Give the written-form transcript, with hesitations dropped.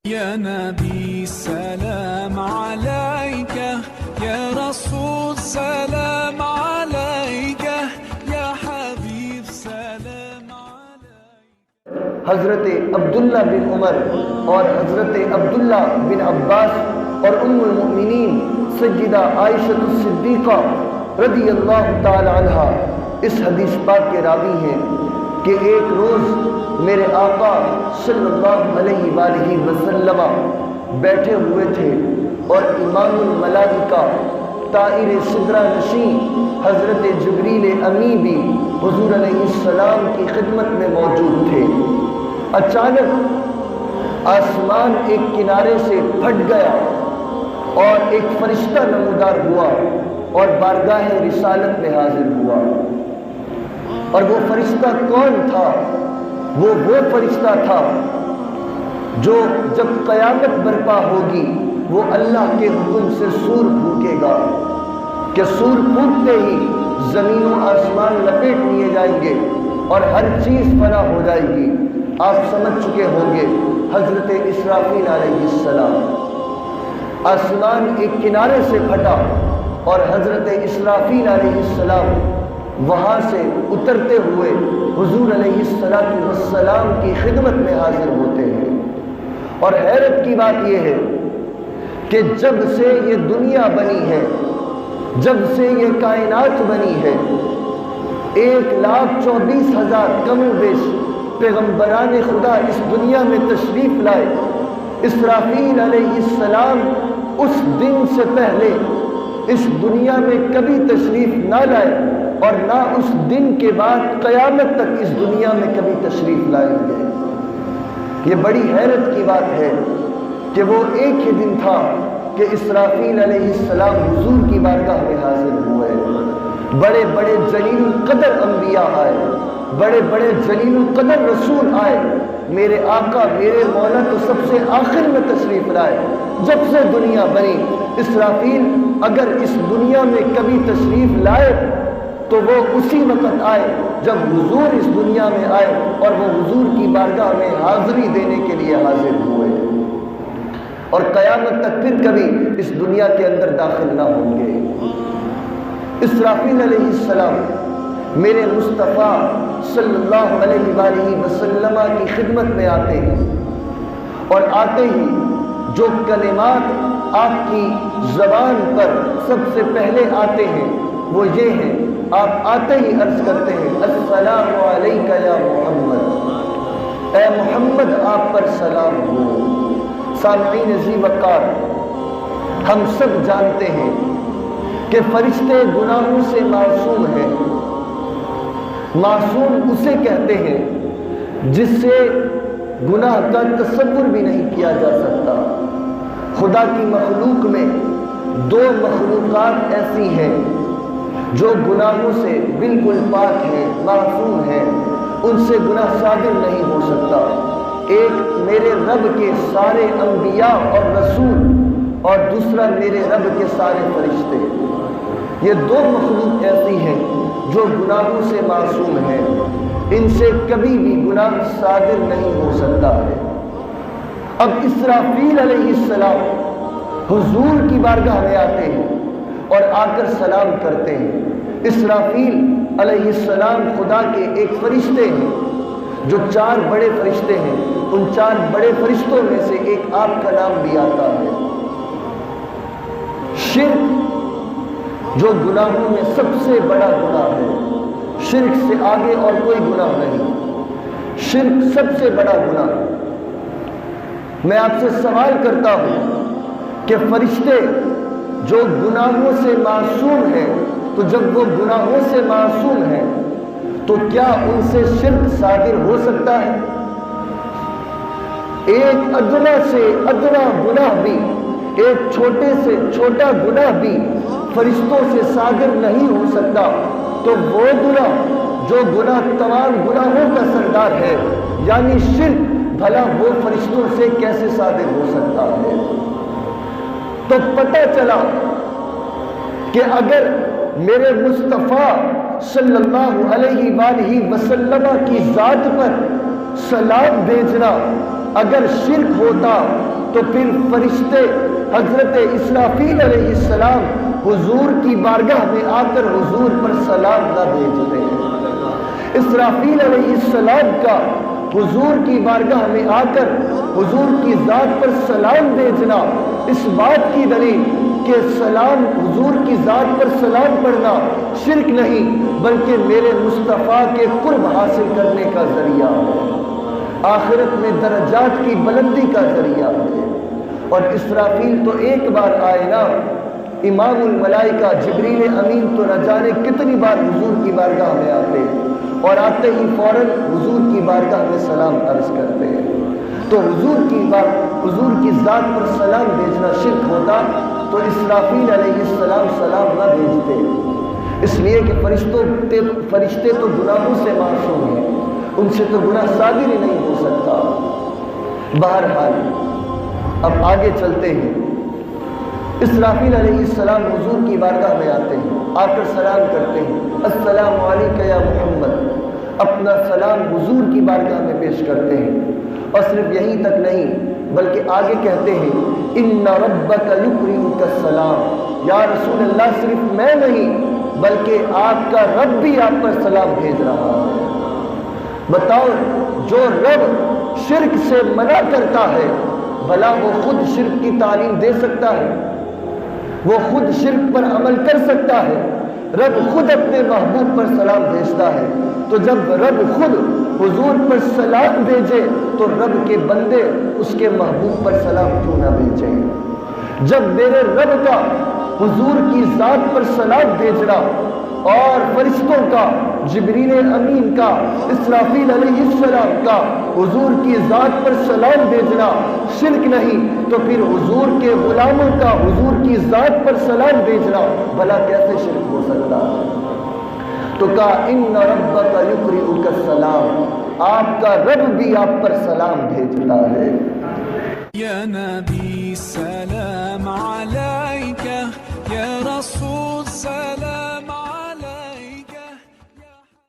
يا نبي سلام عليك، يا رسول سلام عليك، يا حبيب سلام عليك۔ حضرت عبداللہ بن عمر اور حضرت عبداللہ بن عباس اور ام المؤمنین سیدہ عائشہ الصدیقہ رضی اللہ تعالی عنہ اس حدیث پاک کے راوی ہیں کہ ایک روز میرے آقا صلی اللہ علیہ وآلہ وسلم بیٹھے ہوئے تھے اور امام الملائکہ طائر سدرہ نشین حضرت جبریل امی بھی حضور علیہ السلام کی خدمت میں موجود تھے۔ اچانک آسمان ایک کنارے سے پھٹ گیا اور ایک فرشتہ نمودار ہوا اور بارگاہ رسالت میں حاضر ہوا۔ اور وہ فرشتہ کون تھا؟ وہ فرشتہ تھا جو جب قیامت برپا ہوگی وہ اللہ کے حکم سے سور پھونکے گا کہ سور پھونکتے ہی زمین و آسمان لپیٹ لیے جائیں گے اور ہر چیز فنا ہو جائے گی۔ آپ سمجھ چکے ہوں گے حضرت اسرافیل علیہ السلام، آسمان ایک کنارے سے پھٹا اور حضرت اسرافیل علیہ السلام وہاں سے اترتے ہوئے حضور علیہ السلام کی خدمت میں حاضر ہوتے ہیں۔ اور حیرت کی بات یہ ہے کہ جب سے یہ دنیا بنی ہے، جب سے یہ کائنات بنی ہے، 1,24,000 کم و بیش پیغمبران خدا اس دنیا میں تشریف لائے۔ اسرافیل علیہ السلام اس دن سے پہلے اس دنیا میں کبھی تشریف نہ لائے اور نہ اس دن کے بعد قیامت تک اس دنیا میں کبھی تشریف لائیں گے۔ یہ بڑی حیرت کی بات ہے کہ وہ ایک ہی دن تھا کہ اسرافیل علیہ السلام حضور کی بارگاہ میں حاضر ہوئے۔ بڑے بڑے جلیل القدر انبیاء آئے، بڑے بڑے جلیل القدر رسول آئے۔ میرے آقا میرے مولا تو سب سے آخر میں تشریف لائے۔ جب سے دنیا بنی اسرافیل اگر اس دنیا میں کبھی تشریف لائے تو وہ اسی وقت آئے جب حضور اس دنیا میں آئے اور وہ حضور کی بارگاہ میں حاضری دینے کے لیے حاضر ہوئے، اور قیامت تک پھر کبھی اس دنیا کے اندر داخل نہ ہوں گے۔ اسرافیل علیہ السلام میرے مصطفیٰ صلی اللہ علیہ وآلہ وسلم کی خدمت میں آتے ہیں، اور آتے ہی جو کلمات آپ کی زبان پر سب سے پہلے آتے ہیں وہ یہ ہیں، آپ آتے ہی عرض کرتے ہیں السلام علیکہ یا محمد، اے محمد آپ پر سلام ہو۔ سامعین ذی وقار، ہم سب جانتے ہیں کہ فرشتے گناہوں سے معصوم ہیں۔ معصوم اسے کہتے ہیں جس سے گناہ کا تصور بھی نہیں کیا جا سکتا۔ خدا کی مخلوق میں 2 مخلوقات ایسی ہیں جو گناہوں سے بالکل پاک ہیں، معصوم ہیں، ان سے گناہ صادر نہیں ہو سکتا۔ ایک میرے رب کے سارے انبیاء اور رسول، اور دوسرا میرے رب کے سارے فرشتے۔ یہ 2 مخلوق ایسی ہیں جو گناہوں سے معصوم ہیں، ان سے کبھی بھی گناہ صادر نہیں ہو سکتا ہے۔ اب اسرافیل علیہ السلام حضور کی بارگاہ میں آتے ہیں اور آ کر سلام کرتے ہیں۔ اسرافیل علیہ السلام خدا کے ایک فرشتے ہیں جو 4 بڑے فرشتے ہیں، ان 4 بڑے فرشتوں میں سے ایک آپ کا نام بھی آتا ہے۔ شرک جو گناہوں میں سب سے بڑا گناہ ہے، شرک سے آگے اور کوئی گناہ نہیں، شرک سب سے بڑا گناہ۔ میں آپ سے سوال کرتا ہوں کہ فرشتے جو گناہوں سے معصوم ہیں، تو جب وہ گناہوں سے معصوم ہیں تو کیا ان سے شرک صادر ہو سکتا ہے؟ ایک ادنا سے ادنا گناہ بھی، ایک چھوٹے سے چھوٹا گناہ بھی فرشتوں سے صادر نہیں ہو سکتا، تو وہ گناہ جو گناہ تمام گناہوں کا سردار ہے یعنی شرک، بھلا وہ فرشتوں سے کیسے صادر ہو سکتا ہے؟ تو پتہ چلا کہ اگر میرے مصطفیٰ صلی اللہ علیہ وآلہ وسلم کی ذات پر سلام بھیجنا اگر شرک ہوتا تو پھر فرشتے حضرت اسرافیل علیہ السلام حضور کی بارگاہ میں آ کر حضور پر سلام نہ بھیجتے ہیں۔ اسرافیل علیہ السلام کا حضور کی بارگاہ میں آ کر حضور کی ذات پر سلام بھیجنا اس بات کی دلیل کہ سلام حضور کی ذات پر سلام پڑھنا شرک نہیں بلکہ میرے مصطفیٰ کے قرب حاصل کرنے کا ذریعہ ہے، آخرت میں درجات کی بلندی کا ذریعہ ہے۔ اور اسرافیل تو ایک بار آئے نا، امام الملائکہ جبریل امین تو نہ جانے کتنی بار حضور کی بارگاہ میں آتے اور آتے ہی فوراً حضور کی بارگاہ میں سلام عرض کرتے ہیں۔ تو حضور کی ذات پر سلام بھیجنا شرک ہوتا تو اسرافیل علیہ السلام سلام نہ بھیجتے، اس لیے کہ فرشتے تو گناہوں سے معصوم ہیں، ان سے تو گناہ صادر ہی نہیں ہو سکتا۔ بہرحال اب آگے چلتے ہیں۔ اسرافیل علیہ السلام حضور کی بارگاہ میں آتے ہیں، آ کر سلام کرتے ہیں، السلام علیکہ یا محمد، اپنا سلام حضور کی بارگاہ میں پیش کرتے ہیں۔ اور صرف یہیں تک نہیں بلکہ آگے کہتے ہیں ان ربک یقرئک السلام، یا رسول اللہ صرف میں نہیں بلکہ آپ کا رب بھی آپ پر سلام بھیج رہا ہے۔ بتاؤ، جو رب شرک سے منع کرتا ہے بھلا وہ خود شرک کی تعلیم دے سکتا ہے؟ وہ خود شرک پر عمل کر سکتا ہے؟ رب خود اپنے محبوب پر سلام بھیجتا ہے، تو جب رب خود حضور پر سلام بھیجے تو رب کے بندے اس کے محبوب پر سلام کیوں نہ بھیجیں؟ جب میرے رب کا حضور کی ذات پر سلام بھیجنا اور فرشتوں کا، جبریل امین کا، اسرافیل علیہ السلام کا حضور کی ذات پر سلام بھیجنا شرک نہیں تو پھر حضور کے غلاموں کا حضور کی ذات پر سلام بھیجنا بھلا کیسے شرک ہو سکتا؟ تو کہا ان ربک یقرئک السلام، آپ کا رب بھی آپ پر سلام بھیجتا ہے۔ یا نبی سلام علیک